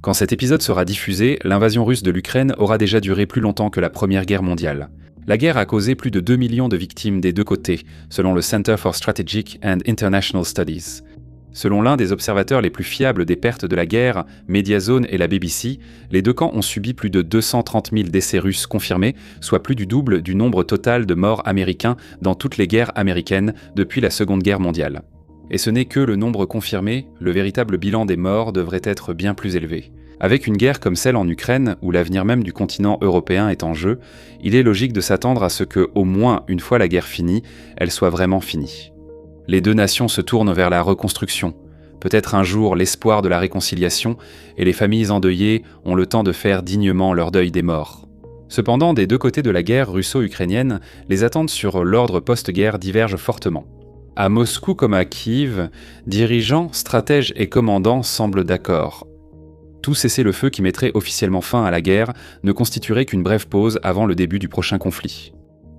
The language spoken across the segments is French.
Quand cet épisode sera diffusé, l'invasion russe de l'Ukraine aura déjà duré plus longtemps que la Première Guerre mondiale. La guerre a causé plus de 2 millions de victimes des deux côtés, selon le Center for Strategic and International Studies. Selon l'un des observateurs les plus fiables des pertes de la guerre, Mediazone et la BBC, les deux camps ont subi plus de 230 000 décès russes confirmés, soit plus du double du nombre total de morts américains dans toutes les guerres américaines depuis la Seconde Guerre mondiale. Et ce n'est que le nombre confirmé, le véritable bilan des morts devrait être bien plus élevé. Avec une guerre comme celle en Ukraine, où l'avenir même du continent européen est en jeu, il est logique de s'attendre à ce que, au moins une fois la guerre finie, elle soit vraiment finie. Les deux nations se tournent vers la reconstruction, peut-être un jour l'espoir de la réconciliation, et les familles endeuillées ont le temps de faire dignement leur deuil des morts. Cependant, des deux côtés de la guerre russo-ukrainienne, les attentes sur l'ordre post-guerre divergent fortement. À Moscou comme à Kiev, dirigeants, stratèges et commandants semblent d'accord. Tout cessez-le-feu qui mettrait officiellement fin à la guerre ne constituerait qu'une brève pause avant le début du prochain conflit.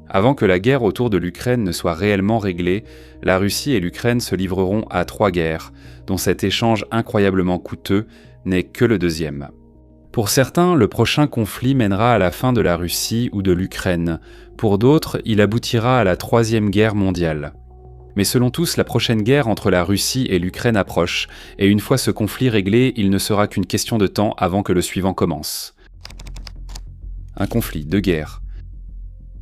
Avant que la guerre autour de l'Ukraine ne soit réellement réglée, la Russie et l'Ukraine se livreront à 3 guerres, dont cet échange incroyablement coûteux n'est que le deuxième. Pour certains, le prochain conflit mènera à la fin de la Russie ou de l'Ukraine. Pour d'autres, il aboutira à la 3e guerre mondiale. Mais selon tous, la prochaine guerre entre la Russie et l'Ukraine approche, et une fois ce conflit réglé, il ne sera qu'une question de temps avant que le suivant commence. Un conflit, 2 guerres.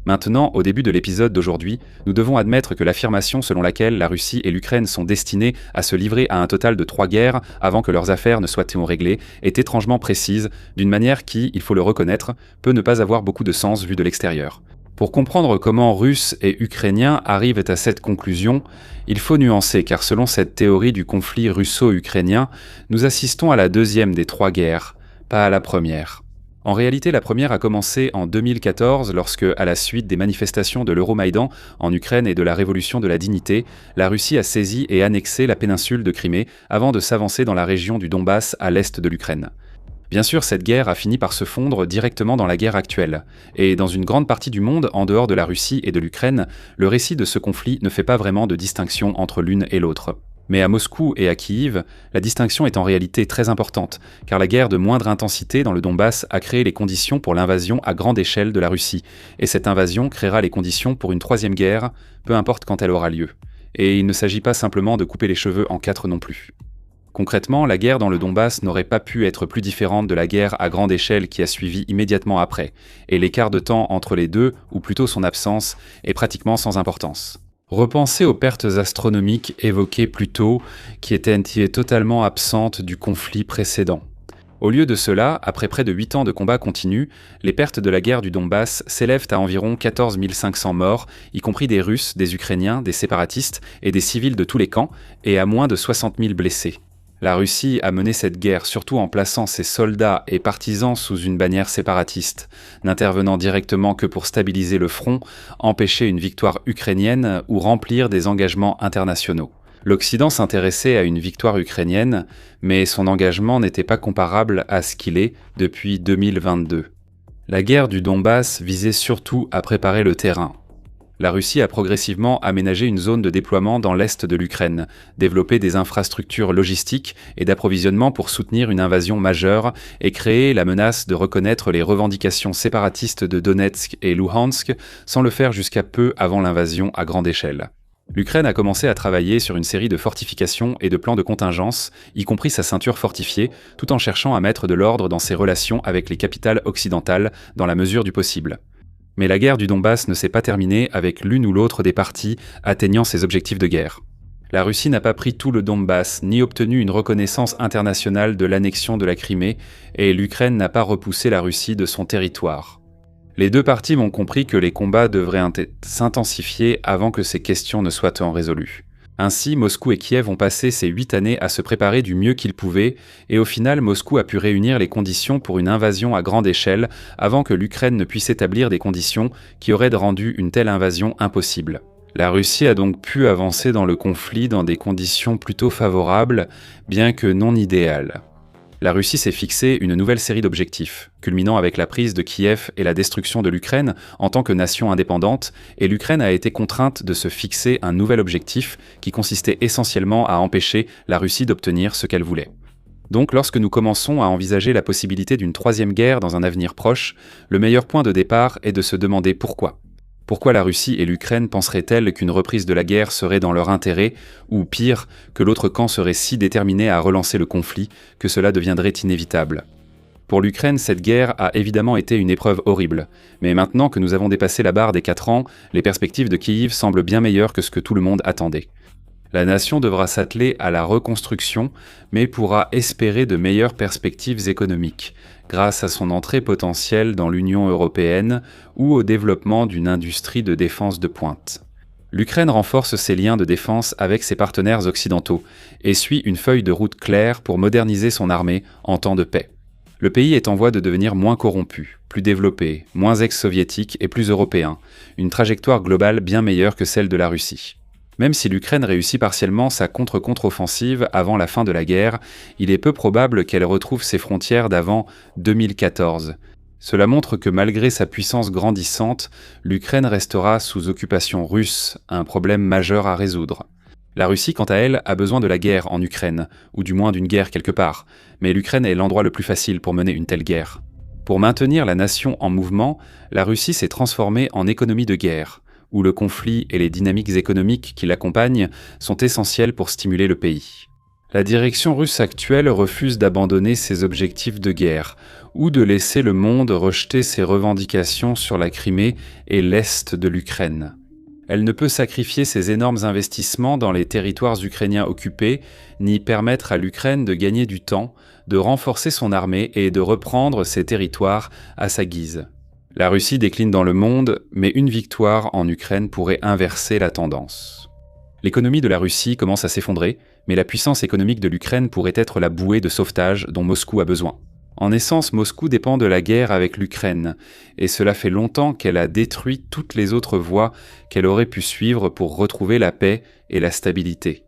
Maintenant, au début de l'épisode d'aujourd'hui, nous devons admettre que l'affirmation selon laquelle la Russie et l'Ukraine sont destinées à se livrer à un total de 3 guerres avant que leurs affaires ne soient réglées est étrangement précise, d'une manière qui, il faut le reconnaître, peut ne pas avoir beaucoup de sens vu de l'extérieur. Pour comprendre comment Russes et Ukrainiens arrivent à cette conclusion, il faut nuancer car selon cette théorie du conflit russo-ukrainien, nous assistons à la 2e des 3 guerres, pas à la première. En réalité, la première a commencé en 2014 lorsque, à la suite des manifestations de l'Euromaïdan en Ukraine et de la Révolution de la Dignité, la Russie a saisi et annexé la péninsule de Crimée avant de s'avancer dans la région du Donbass à l'est de l'Ukraine. Bien sûr, cette guerre a fini par se fondre directement dans la guerre actuelle, et dans une grande partie du monde, en dehors de la Russie et de l'Ukraine, le récit de ce conflit ne fait pas vraiment de distinction entre l'une et l'autre. Mais à Moscou et à Kiev, la distinction est en réalité très importante, car la guerre de moindre intensité dans le Donbass a créé les conditions pour l'invasion à grande échelle de la Russie, et cette invasion créera les conditions pour une 3e guerre, peu importe quand elle aura lieu. Et il ne s'agit pas simplement de couper les cheveux en 4 non plus. Concrètement, la guerre dans le Donbass n'aurait pas pu être plus différente de la guerre à grande échelle qui a suivi immédiatement après, et l'écart de temps entre les deux, ou plutôt son absence, est pratiquement sans importance. Repensez aux pertes astronomiques évoquées plus tôt, qui étaient totalement absentes du conflit précédent. Au lieu de cela, après près de 8 ans de combats continus, les pertes de la guerre du Donbass s'élèvent à environ 14 500 morts, y compris des Russes, des Ukrainiens, des séparatistes et des civils de tous les camps, et à moins de 60 000 blessés. La Russie a mené cette guerre surtout en plaçant ses soldats et partisans sous une bannière séparatiste, n'intervenant directement que pour stabiliser le front, empêcher une victoire ukrainienne ou remplir des engagements internationaux. L'Occident s'intéressait à une victoire ukrainienne, mais son engagement n'était pas comparable à ce qu'il est depuis 2022. La guerre du Donbass visait surtout à préparer le terrain. La Russie a progressivement aménagé une zone de déploiement dans l'est de l'Ukraine, développé des infrastructures logistiques et d'approvisionnement pour soutenir une invasion majeure et créé la menace de reconnaître les revendications séparatistes de Donetsk et Luhansk sans le faire jusqu'à peu avant l'invasion à grande échelle. L'Ukraine a commencé à travailler sur une série de fortifications et de plans de contingence, y compris sa ceinture fortifiée, tout en cherchant à mettre de l'ordre dans ses relations avec les capitales occidentales dans la mesure du possible. Mais la guerre du Donbass ne s'est pas terminée avec l'une ou l'autre des parties atteignant ses objectifs de guerre. La Russie n'a pas pris tout le Donbass, ni obtenu une reconnaissance internationale de l'annexion de la Crimée, et l'Ukraine n'a pas repoussé la Russie de son territoire. Les deux parties ont compris que les combats devraient s'intensifier avant que ces questions ne soient résolues. Ainsi, Moscou et Kiev ont passé ces 8 années à se préparer du mieux qu'ils pouvaient, et au final, Moscou a pu réunir les conditions pour une invasion à grande échelle avant que l'Ukraine ne puisse établir des conditions qui auraient rendu une telle invasion impossible. La Russie a donc pu avancer dans le conflit dans des conditions plutôt favorables, bien que non idéales. La Russie s'est fixé une nouvelle série d'objectifs, culminant avec la prise de Kiev et la destruction de l'Ukraine en tant que nation indépendante, et l'Ukraine a été contrainte de se fixer un nouvel objectif qui consistait essentiellement à empêcher la Russie d'obtenir ce qu'elle voulait. Donc lorsque nous commençons à envisager la possibilité d'une troisième guerre dans un avenir proche, le meilleur point de départ est de se demander pourquoi. Pourquoi la Russie et l'Ukraine penseraient-elles qu'une reprise de la guerre serait dans leur intérêt, ou pire, que l'autre camp serait si déterminé à relancer le conflit que cela deviendrait inévitable ? Pour l'Ukraine, cette guerre a évidemment été une épreuve horrible, mais maintenant que nous avons dépassé la barre des 4 ans, les perspectives de Kiev semblent bien meilleures que ce que tout le monde attendait. La nation devra s'atteler à la reconstruction, mais pourra espérer de meilleures perspectives économiques, grâce à son entrée potentielle dans l'Union européenne ou au développement d'une industrie de défense de pointe. L'Ukraine renforce ses liens de défense avec ses partenaires occidentaux et suit une feuille de route claire pour moderniser son armée en temps de paix. Le pays est en voie de devenir moins corrompu, plus développé, moins ex-soviétique et plus européen, une trajectoire globale bien meilleure que celle de la Russie. Même si l'Ukraine réussit partiellement sa contre-contre-offensive avant la fin de la guerre, il est peu probable qu'elle retrouve ses frontières d'avant 2014. Cela montre que malgré sa puissance grandissante, l'Ukraine restera sous occupation russe, un problème majeur à résoudre. La Russie, quant à elle, a besoin de la guerre en Ukraine, ou du moins d'une guerre quelque part, mais l'Ukraine est l'endroit le plus facile pour mener une telle guerre. Pour maintenir la nation en mouvement, la Russie s'est transformée en économie de guerre, où le conflit et les dynamiques économiques qui l'accompagnent sont essentiels pour stimuler le pays. La direction russe actuelle refuse d'abandonner ses objectifs de guerre, ou de laisser le monde rejeter ses revendications sur la Crimée et l'Est de l'Ukraine. Elle ne peut sacrifier ses énormes investissements dans les territoires ukrainiens occupés, ni permettre à l'Ukraine de gagner du temps, de renforcer son armée et de reprendre ses territoires à sa guise. La Russie décline dans le monde, mais une victoire en Ukraine pourrait inverser la tendance. L'économie de la Russie commence à s'effondrer, mais la puissance économique de l'Ukraine pourrait être la bouée de sauvetage dont Moscou a besoin. En essence, Moscou dépend de la guerre avec l'Ukraine, et cela fait longtemps qu'elle a détruit toutes les autres voies qu'elle aurait pu suivre pour retrouver la paix et la stabilité.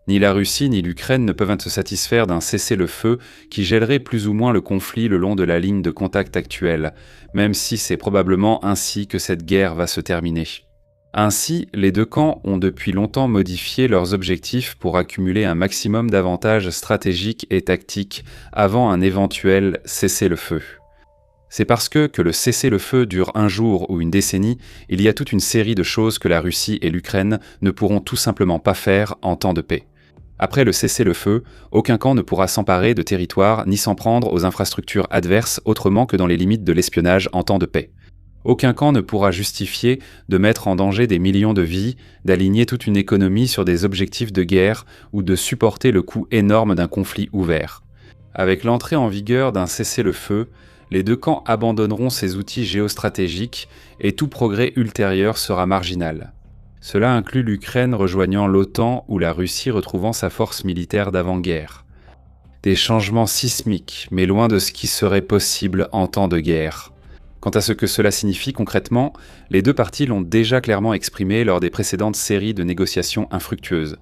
Ni la Russie ni l'Ukraine ne peuvent se satisfaire d'un cessez-le-feu qui gèlerait plus ou moins le conflit le long de la ligne de contact actuelle, même si c'est probablement ainsi que cette guerre va se terminer. Ainsi, les deux camps ont depuis longtemps modifié leurs objectifs pour accumuler un maximum d'avantages stratégiques et tactiques avant un éventuel cessez-le-feu. C'est parce que le cessez-le-feu dure un jour ou une décennie, il y a toute une série de choses que la Russie et l'Ukraine ne pourront tout simplement pas faire en temps de paix. Après le cessez-le-feu, aucun camp ne pourra s'emparer de territoires ni s'en prendre aux infrastructures adverses autrement que dans les limites de l'espionnage en temps de paix. Aucun camp ne pourra justifier de mettre en danger des millions de vies, d'aligner toute une économie sur des objectifs de guerre ou de supporter le coût énorme d'un conflit ouvert. Avec l'entrée en vigueur d'un cessez-le-feu, les deux camps abandonneront ces outils géostratégiques et tout progrès ultérieur sera marginal. Cela inclut l'Ukraine rejoignant l'OTAN ou la Russie retrouvant sa force militaire d'avant-guerre. Des changements sismiques, mais loin de ce qui serait possible en temps de guerre. Quant à ce que cela signifie concrètement, les deux parties l'ont déjà clairement exprimé lors des précédentes séries de négociations infructueuses.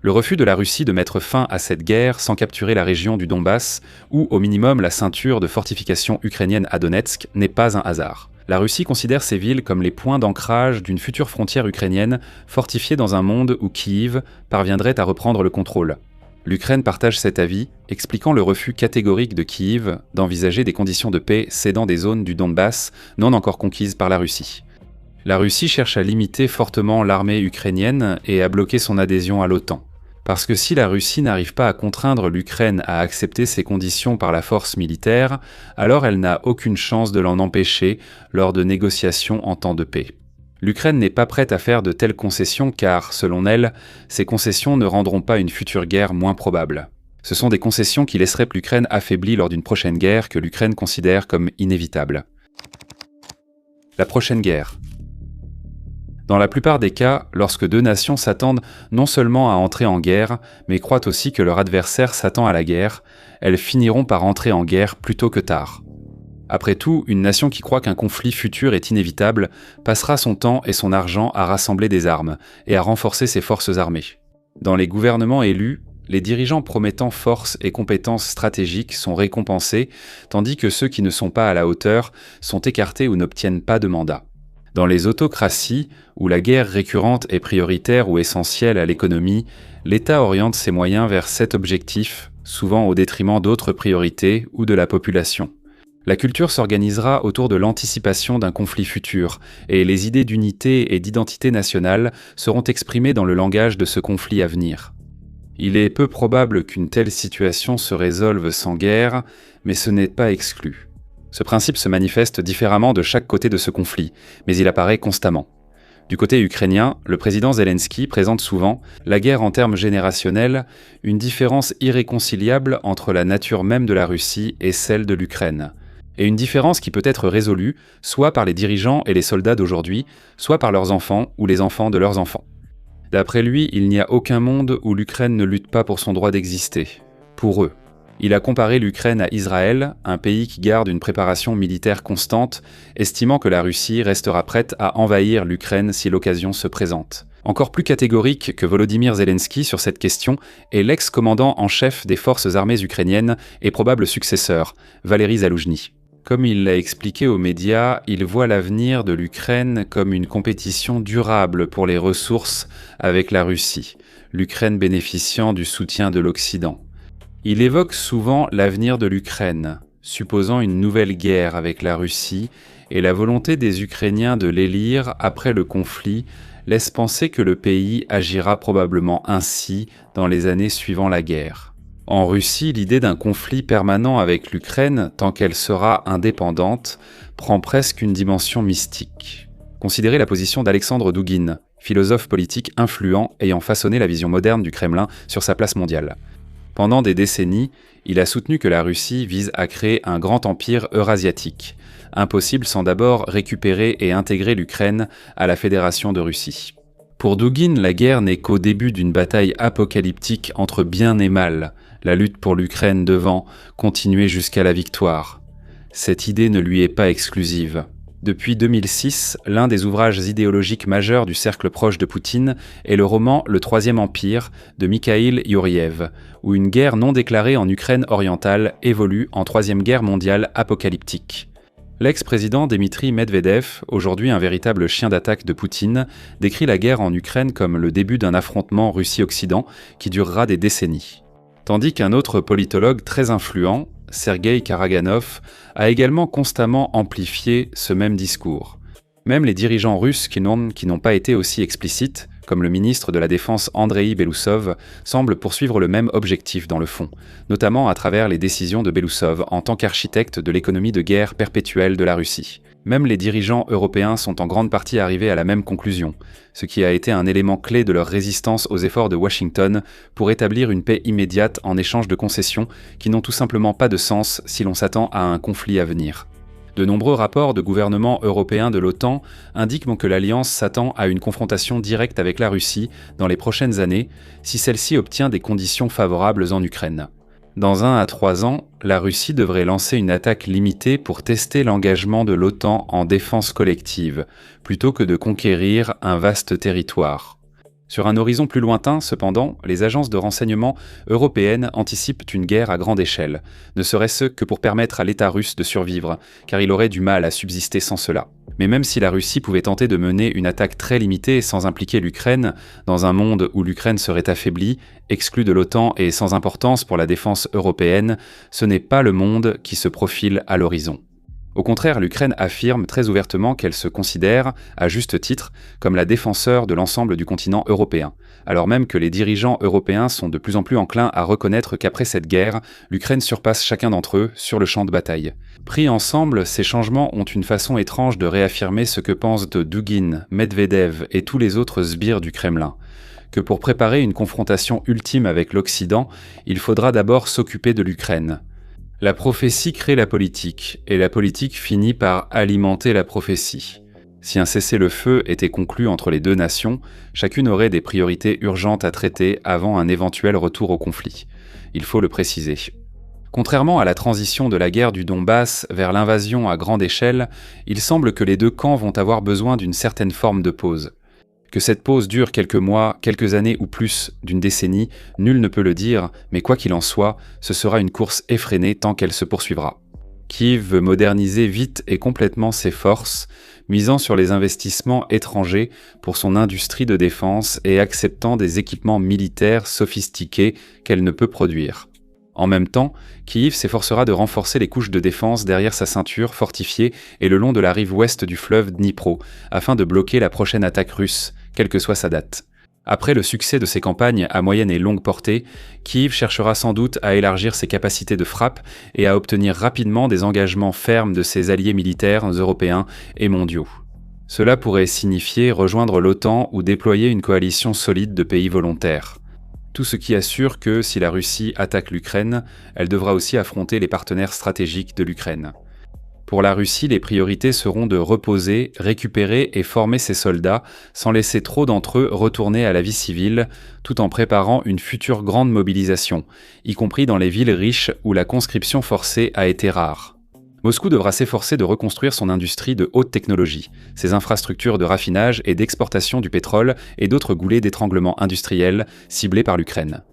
Le refus de la Russie de mettre fin à cette guerre sans capturer la région du Donbass, ou au minimum la ceinture de fortifications ukrainiennes à Donetsk, n'est pas un hasard. La Russie considère ces villes comme les points d'ancrage d'une future frontière ukrainienne fortifiée dans un monde où Kiev parviendrait à reprendre le contrôle. L'Ukraine partage cet avis, expliquant le refus catégorique de Kiev d'envisager des conditions de paix cédant des zones du Donbass non encore conquises par la Russie. La Russie cherche à limiter fortement l'armée ukrainienne et à bloquer son adhésion à l'OTAN. Parce que si la Russie n'arrive pas à contraindre l'Ukraine à accepter ces conditions par la force militaire, alors elle n'a aucune chance de l'en empêcher lors de négociations en temps de paix. L'Ukraine n'est pas prête à faire de telles concessions car, selon elle, ces concessions ne rendront pas une future guerre moins probable. Ce sont des concessions qui laisseraient l'Ukraine affaiblie lors d'une prochaine guerre que l'Ukraine considère comme inévitable. La prochaine guerre. Dans la plupart des cas, lorsque deux nations s'attendent non seulement à entrer en guerre, mais croient aussi que leur adversaire s'attend à la guerre, elles finiront par entrer en guerre plus tôt que tard. Après tout, une nation qui croit qu'un conflit futur est inévitable passera son temps et son argent à rassembler des armes et à renforcer ses forces armées. Dans les gouvernements élus, les dirigeants promettant force et compétences stratégiques sont récompensés, tandis que ceux qui ne sont pas à la hauteur sont écartés ou n'obtiennent pas de mandat. Dans les autocraties, où la guerre récurrente est prioritaire ou essentielle à l'économie, l'État oriente ses moyens vers cet objectif, souvent au détriment d'autres priorités ou de la population. La culture s'organisera autour de l'anticipation d'un conflit futur, et les idées d'unité et d'identité nationale seront exprimées dans le langage de ce conflit à venir. Il est peu probable qu'une telle situation se résolve sans guerre, mais ce n'est pas exclu. Ce principe se manifeste différemment de chaque côté de ce conflit, mais il apparaît constamment. Du côté ukrainien, le président Zelensky présente souvent, la guerre en termes générationnels, une différence irréconciliable entre la nature même de la Russie et celle de l'Ukraine. Et une différence qui peut être résolue soit par les dirigeants et les soldats d'aujourd'hui, soit par leurs enfants ou les enfants de leurs enfants. D'après lui, il n'y a aucun monde où l'Ukraine ne lutte pas pour son droit d'exister. Pour eux. Il a comparé l'Ukraine à Israël, un pays qui garde une préparation militaire constante, estimant que la Russie restera prête à envahir l'Ukraine si l'occasion se présente. Encore plus catégorique que Volodymyr Zelensky sur cette question est l'ex-commandant en chef des forces armées ukrainiennes et probable successeur, Valery Zaloujny. Comme il l'a expliqué aux médias, il voit l'avenir de l'Ukraine comme une compétition durable pour les ressources avec la Russie, l'Ukraine bénéficiant du soutien de l'Occident. Il évoque souvent l'avenir de l'Ukraine, supposant une nouvelle guerre avec la Russie, et la volonté des Ukrainiens de l'élire après le conflit laisse penser que le pays agira probablement ainsi dans les années suivant la guerre. En Russie, l'idée d'un conflit permanent avec l'Ukraine, tant qu'elle sera indépendante, prend presque une dimension mystique. Considérez la position d'Alexandre Douguine, philosophe politique influent ayant façonné la vision moderne du Kremlin sur sa place mondiale. Pendant des décennies, il a soutenu que la Russie vise à créer un grand empire eurasiatique, impossible sans d'abord récupérer et intégrer l'Ukraine à la Fédération de Russie. Pour Douguine, la guerre n'est qu'au début d'une bataille apocalyptique entre bien et mal, la lutte pour l'Ukraine devant continuer jusqu'à la victoire. Cette idée ne lui est pas exclusive. Depuis 2006, l'un des ouvrages idéologiques majeurs du cercle proche de Poutine est le roman Le Troisième Empire de Mikhail Youriev, où une guerre non déclarée en Ukraine orientale évolue en Troisième Guerre mondiale apocalyptique. L'ex-président Dmitri Medvedev, aujourd'hui un véritable chien d'attaque de Poutine, décrit la guerre en Ukraine comme le début d'un affrontement Russie-Occident qui durera des décennies. Tandis qu'un autre politologue très influent, Sergueï Karaganov, a également constamment amplifié ce même discours. Même les dirigeants russes qui n'ont pas été aussi explicites, comme le ministre de la Défense Andreï Belousov, semblent poursuivre le même objectif dans le fond, notamment à travers les décisions de Belousov en tant qu'architecte de l'économie de guerre perpétuelle de la Russie. Même les dirigeants européens sont en grande partie arrivés à la même conclusion, ce qui a été un élément clé de leur résistance aux efforts de Washington pour établir une paix immédiate en échange de concessions qui n'ont tout simplement pas de sens si l'on s'attend à un conflit à venir. De nombreux rapports de gouvernements européens de l'OTAN indiquent que l'Alliance s'attend à une confrontation directe avec la Russie dans les prochaines années si celle-ci obtient des conditions favorables en Ukraine. Dans 1 à 3 ans, la Russie devrait lancer une attaque limitée pour tester l'engagement de l'OTAN en défense collective, plutôt que de conquérir un vaste territoire. Sur un horizon plus lointain, cependant, les agences de renseignement européennes anticipent une guerre à grande échelle, ne serait-ce que pour permettre à l'État russe de survivre, car il aurait du mal à subsister sans cela. Mais même si la Russie pouvait tenter de mener une attaque très limitée sans impliquer l'Ukraine, dans un monde où l'Ukraine serait affaiblie, exclue de l'OTAN et sans importance pour la défense européenne, ce n'est pas le monde qui se profile à l'horizon. Au contraire, l'Ukraine affirme très ouvertement qu'elle se considère, à juste titre, comme la défenseur de l'ensemble du continent européen, alors même que les dirigeants européens sont de plus en plus enclins à reconnaître qu'après cette guerre, l'Ukraine surpasse chacun d'entre eux sur le champ de bataille. Pris ensemble, ces changements ont une façon étrange de réaffirmer ce que pensent de Douguine, Medvedev et tous les autres sbires du Kremlin, que pour préparer une confrontation ultime avec l'Occident, il faudra d'abord s'occuper de l'Ukraine. La prophétie crée la politique, et la politique finit par alimenter la prophétie. Si un cessez-le-feu était conclu entre les deux nations, chacune aurait des priorités urgentes à traiter avant un éventuel retour au conflit. Il faut le préciser. Contrairement à la transition de la guerre du Donbass vers l'invasion à grande échelle, il semble que les deux camps vont avoir besoin d'une certaine forme de pause. Que cette pause dure quelques mois, quelques années ou plus d'une décennie, nul ne peut le dire, mais quoi qu'il en soit, ce sera une course effrénée tant qu'elle se poursuivra. Kiev veut moderniser vite et complètement ses forces, misant sur les investissements étrangers pour son industrie de défense et acceptant des équipements militaires sophistiqués qu'elle ne peut produire. En même temps, Kyiv s'efforcera de renforcer les couches de défense derrière sa ceinture fortifiée et le long de la rive ouest du fleuve Dnipro, afin de bloquer la prochaine attaque russe, quelle que soit sa date. Après le succès de ses campagnes à moyenne et longue portée, Kyiv cherchera sans doute à élargir ses capacités de frappe et à obtenir rapidement des engagements fermes de ses alliés militaires européens et mondiaux. Cela pourrait signifier rejoindre l'OTAN ou déployer une coalition solide de pays volontaires. Tout ce qui assure que, si la Russie attaque l'Ukraine, elle devra aussi affronter les partenaires stratégiques de l'Ukraine. Pour la Russie, les priorités seront de reposer, récupérer et former ses soldats, sans laisser trop d'entre eux retourner à la vie civile, tout en préparant une future grande mobilisation, y compris dans les villes riches où la conscription forcée a été rare. Moscou devra s'efforcer de reconstruire son industrie de haute technologie, ses infrastructures de raffinage et d'exportation du pétrole et d'autres goulets d'étranglement industriels ciblés par l'Ukraine,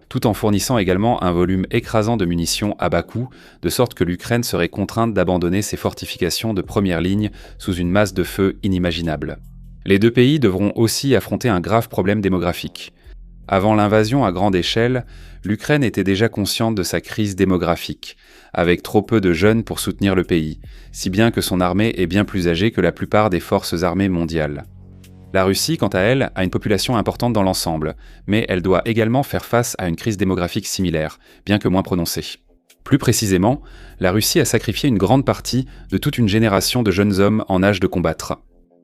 tout en fournissant également un volume écrasant de munitions à bas coût, de sorte que l'Ukraine serait contrainte d'abandonner ses fortifications de première ligne sous une masse de feu inimaginable. Les deux pays devront aussi affronter un grave problème démographique. Avant l'invasion à grande échelle, l'Ukraine était déjà consciente de sa crise démographique, avec trop peu de jeunes pour soutenir le pays, si bien que son armée est bien plus âgée que la plupart des forces armées mondiales. La Russie, quant à elle, a une population importante dans l'ensemble, mais elle doit également faire face à une crise démographique similaire, bien que moins prononcée. Plus précisément, la Russie a sacrifié une grande partie de toute une génération de jeunes hommes en âge de combattre.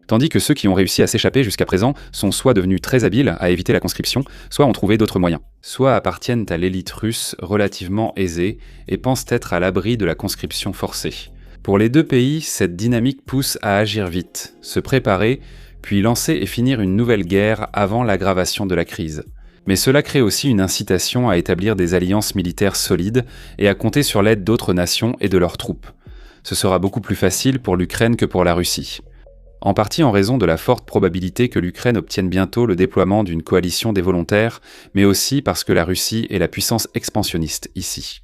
Tandis que ceux qui ont réussi à s'échapper jusqu'à présent sont soit devenus très habiles à éviter la conscription, soit ont trouvé d'autres moyens. Soit appartiennent à l'élite russe relativement aisée et pensent être à l'abri de la conscription forcée. Pour les deux pays, cette dynamique pousse à agir vite, se préparer, puis lancer et finir une nouvelle guerre avant l'aggravation de la crise. Mais cela crée aussi une incitation à établir des alliances militaires solides et à compter sur l'aide d'autres nations et de leurs troupes. Ce sera beaucoup plus facile pour l'Ukraine que pour la Russie. En partie en raison de la forte probabilité que l'Ukraine obtienne bientôt le déploiement d'une coalition des volontaires, mais aussi parce que la Russie est la puissance expansionniste ici.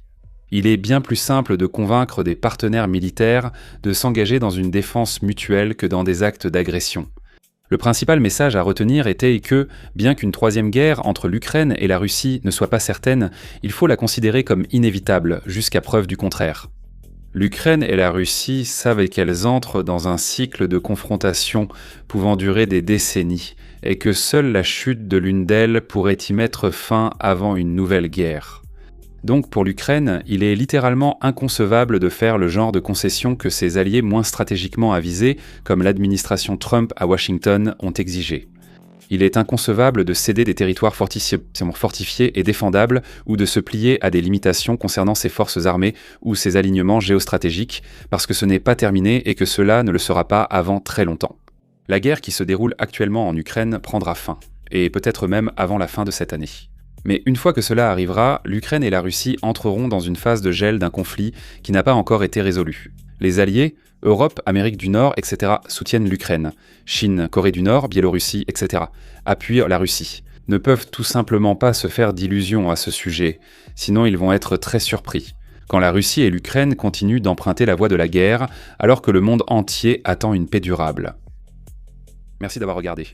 Il est bien plus simple de convaincre des partenaires militaires de s'engager dans une défense mutuelle que dans des actes d'agression. Le principal message à retenir était que, bien qu'une troisième guerre entre l'Ukraine et la Russie ne soit pas certaine, il faut la considérer comme inévitable, jusqu'à preuve du contraire. L'Ukraine et la Russie savent qu'elles entrent dans un cycle de confrontation pouvant durer des décennies, et que seule la chute de l'une d'elles pourrait y mettre fin avant une nouvelle guerre. Donc pour l'Ukraine, il est littéralement inconcevable de faire le genre de concessions que ses alliés moins stratégiquement avisés, comme l'administration Trump à Washington, ont exigé. Il est inconcevable de céder des territoires fortifiés et défendables ou de se plier à des limitations concernant ses forces armées ou ses alignements géostratégiques, parce que ce n'est pas terminé et que cela ne le sera pas avant très longtemps. La guerre qui se déroule actuellement en Ukraine prendra fin, et peut-être même avant la fin de cette année. Mais une fois que cela arrivera, l'Ukraine et la Russie entreront dans une phase de gel d'un conflit qui n'a pas encore été résolu. Les alliés, Europe, Amérique du Nord, etc., soutiennent l'Ukraine. Chine, Corée du Nord, Biélorussie, etc., appuient la Russie. Ne peuvent tout simplement pas se faire d'illusions à ce sujet, sinon ils vont être très surpris, quand la Russie et l'Ukraine continuent d'emprunter la voie de la guerre, alors que le monde entier attend une paix durable. Merci d'avoir regardé.